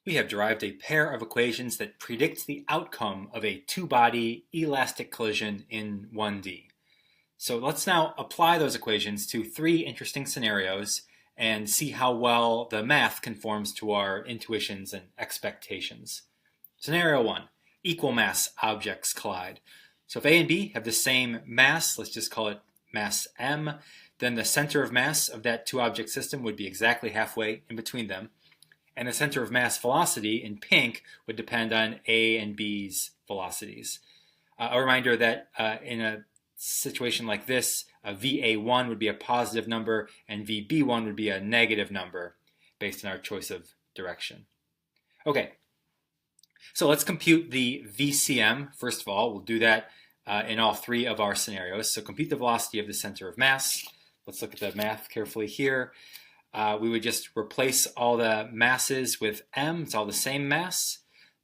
We have derived a pair of equations that predict the outcome of a two-body elastic collision in 1D. So let's now apply those equations to three interesting scenarios and see how well the math conforms to our intuitions and expectations. Scenario 1, equal mass objects collide. So if A and B have the same mass, let's just call it mass m, then the center of mass of that two-object system would be exactly halfway in between them. And the center of mass velocity in pink would depend on A and B's velocities. A reminder that in a situation like this, VA1 would be a positive number and VB1 would be a negative number based on our choice of direction. Okay, so let's compute the VCM first of all. We'll do that in all three of our scenarios. So compute the velocity of the center of mass. Let's look at the math carefully here. We would just replace all the masses with m. It's all the same mass.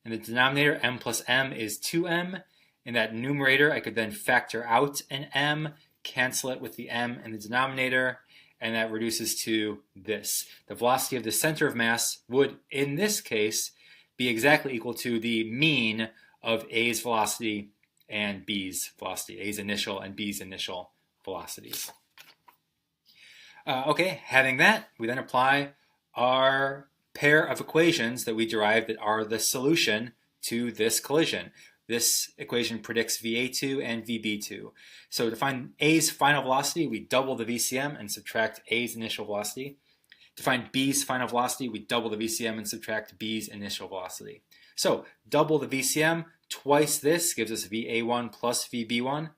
In the denominator, m plus m is 2m. In that numerator, I could then factor out an m, cancel it with the m in the denominator, and that reduces to this. The velocity of the center of mass would, in this case, be exactly equal to the mean of A's velocity and B's velocity, A's initial and B's initial velocities. Okay, having that, we then apply our pair of equations that we derived that are the solution to this collision. This equation predicts VA2 and VB2. So to find A's final velocity, we double the VCM and subtract A's initial velocity. To find B's final velocity, we double the VCM and subtract B's initial velocity. So double the VCM, twice this gives us VA1 plus VB1.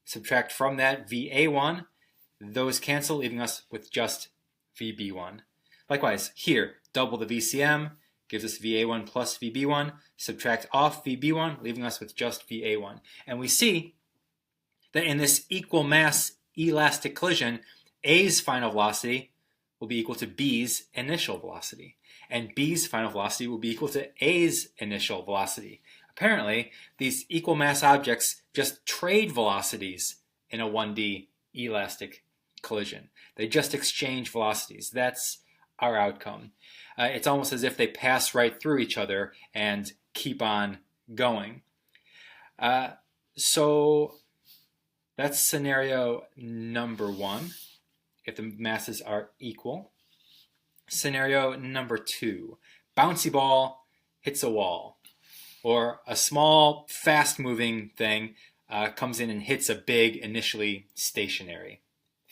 Subtract from that VA1. Those cancel, leaving us with just VB1. Likewise, here, double the VCM, gives us VA1 plus VB1. Subtract off VB1, leaving us with just VA1. And we see that in this equal mass elastic collision, A's final velocity will be equal to B's initial velocity. And B's final velocity will be equal to A's initial velocity. Apparently, these equal mass objects just trade velocities in a 1D elastic collision. They just exchange velocities. That's our outcome. It's almost as if they pass right through each other and keep on going. So that's scenario number one, if the masses are equal. Scenario number two, bouncy ball hits a wall, or a small, fast-moving thing comes in and hits a big, initially stationary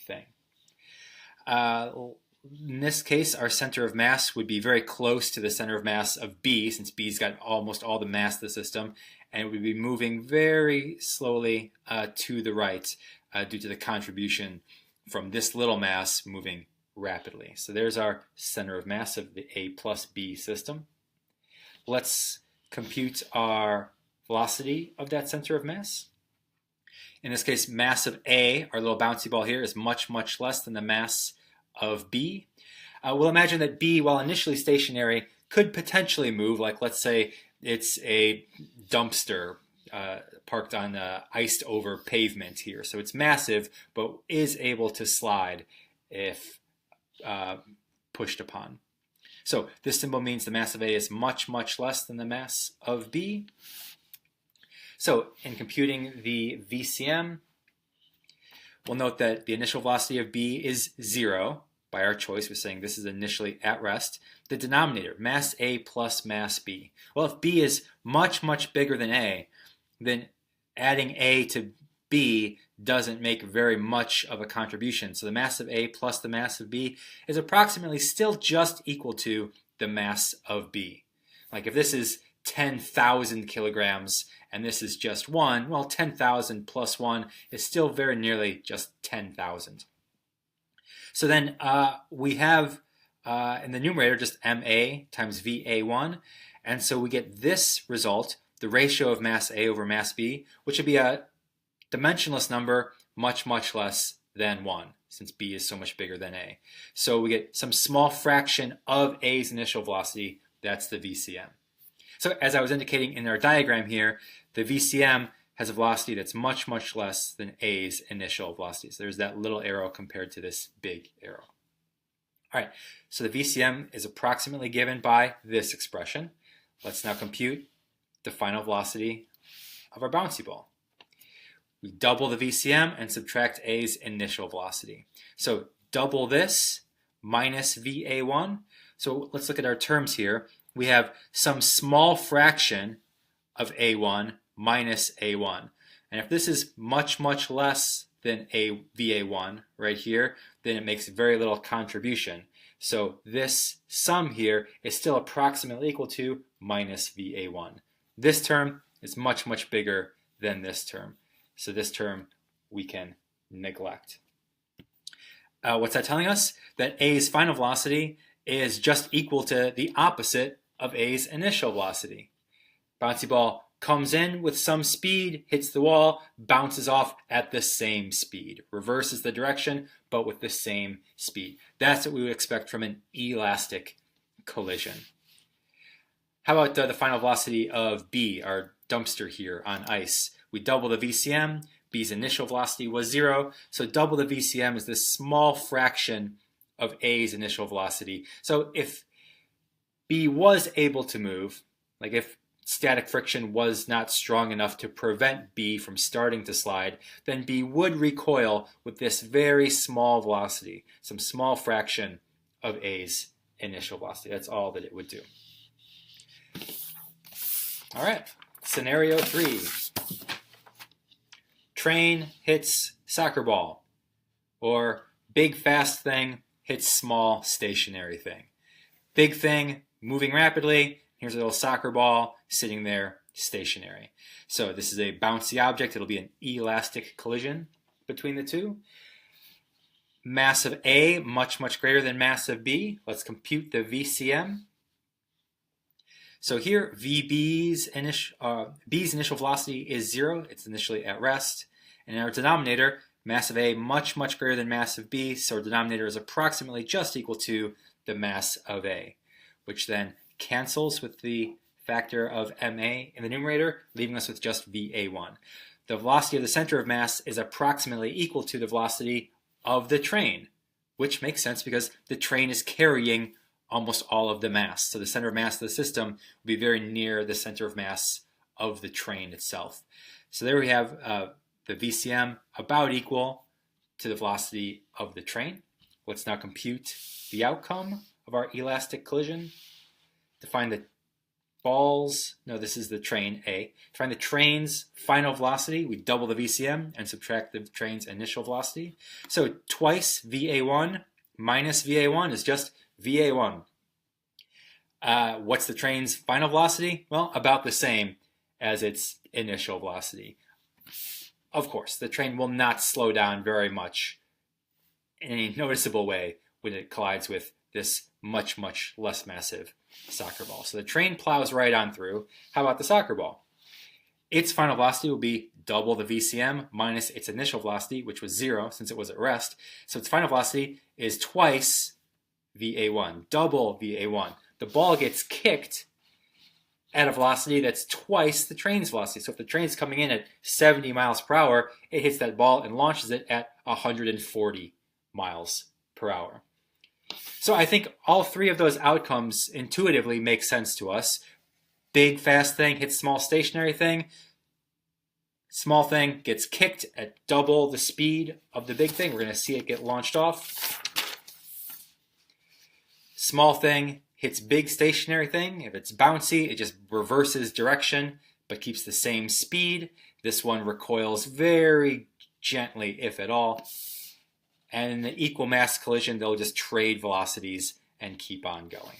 thing. In this case, our center of mass would be very close to the center of mass of B, since B's got almost all the mass of the system, and it would be moving very slowly to the right due to the contribution from this little mass moving rapidly. So there's our center of mass of the A plus B system. Let's compute our velocity of that center of mass. In this case, mass of A, our little bouncy ball here, is much, much less than the mass of B. We'll imagine that B, while initially stationary, could potentially move, like let's say it's a dumpster parked on iced over pavement here. So it's massive, but is able to slide if pushed upon. So this symbol means the mass of A is much, much less than the mass of B. So in computing the VCM, we'll note that the initial velocity of B is 0. By our choice, we're saying this is initially at rest. The denominator, mass A plus mass B. Well, if B is much, much bigger than A, then adding A to B doesn't make very much of a contribution. So the mass of A plus the mass of B is approximately still just equal to the mass of B. Like if this is 10,000 kilograms and this is just 1, well, 10,000 plus 1 is still very nearly just 10,000. So then we have in the numerator just MA times VA1, and so we get this result, the ratio of mass A over mass B, which would be a dimensionless number much, much less than 1, since B is so much bigger than A. So we get some small fraction of A's initial velocity, that's the VCM. So as I was indicating in our diagram here, the VCM has a velocity that's much, much less than A's initial velocity. So there's that little arrow compared to this big arrow. All right, so the VCM is approximately given by this expression. Let's now compute the final velocity of our bouncy ball. We double the VCM and subtract A's initial velocity. So double this minus VA1. So let's look at our terms here. We have some small fraction of A1 minus A1. And if this is much, much less than a VA1 right here, then it makes very little contribution. So this sum here is still approximately equal to minus VA1. This term is much, much bigger than this term. So this term we can neglect. What's that telling us? That A's final velocity is just equal to the opposite of A's initial velocity. Bouncy ball comes in with some speed, hits the wall, bounces off at the same speed. Reverses the direction, but with the same speed. That's what we would expect from an elastic collision. How about the final velocity of B, our dumpster here on ice? We double the VCM. B's initial velocity was 0, so double the VCM is this small fraction of A's initial velocity. So if B was able to move, like if static friction was not strong enough to prevent B from starting to slide, then B would recoil with this very small velocity, some small fraction of A's initial velocity. That's all that it would do. All right, scenario 3. Train hits soccer ball, or big fast thing hits small stationary thing. Big thing moving rapidly, here's a little soccer ball sitting there stationary. So this is a bouncy object. It'll be an elastic collision between the two. Mass of A much, much greater than mass of B. Let's compute the VCM. So here, B's initial velocity is 0. It's initially at rest. And in our denominator, mass of A much, much greater than mass of B. So our denominator is approximately just equal to the mass of A, which then cancels with the factor of MA in the numerator, leaving us with just VA1. The velocity of the center of mass is approximately equal to the velocity of the train, which makes sense because the train is carrying almost all of the mass. So the center of mass of the system will be very near the center of mass of the train itself. So there we have the VCM about equal to the velocity of the train. Let's now compute the outcome of our elastic collision. To find the this is the train A. To find the train's final velocity, we double the VCM and subtract the train's initial velocity. So twice VA1 minus VA1 is just VA1. What's the train's final velocity? Well, about the same as its initial velocity. Of course, the train will not slow down very much in any noticeable way when it collides with this much, much less massive soccer ball. So the train plows right on through. How about the soccer ball? Its final velocity will be double the VCM minus its initial velocity, which was 0 since it was at rest. So its final velocity is twice VA1, double VA1. The ball gets kicked at a velocity that's twice the train's velocity. So if the train's coming in at 70 miles per hour, it hits that ball and launches it at 140 miles per hour. So I think all three of those outcomes intuitively make sense to us. Big fast thing hits small stationary thing. Small thing gets kicked at double the speed of the big thing. We're going to see it get launched off. Small thing hits big stationary thing. If it's bouncy, it just reverses direction but keeps the same speed. This one recoils very gently, if at all. And in the equal mass collision, they'll just trade velocities and keep on going.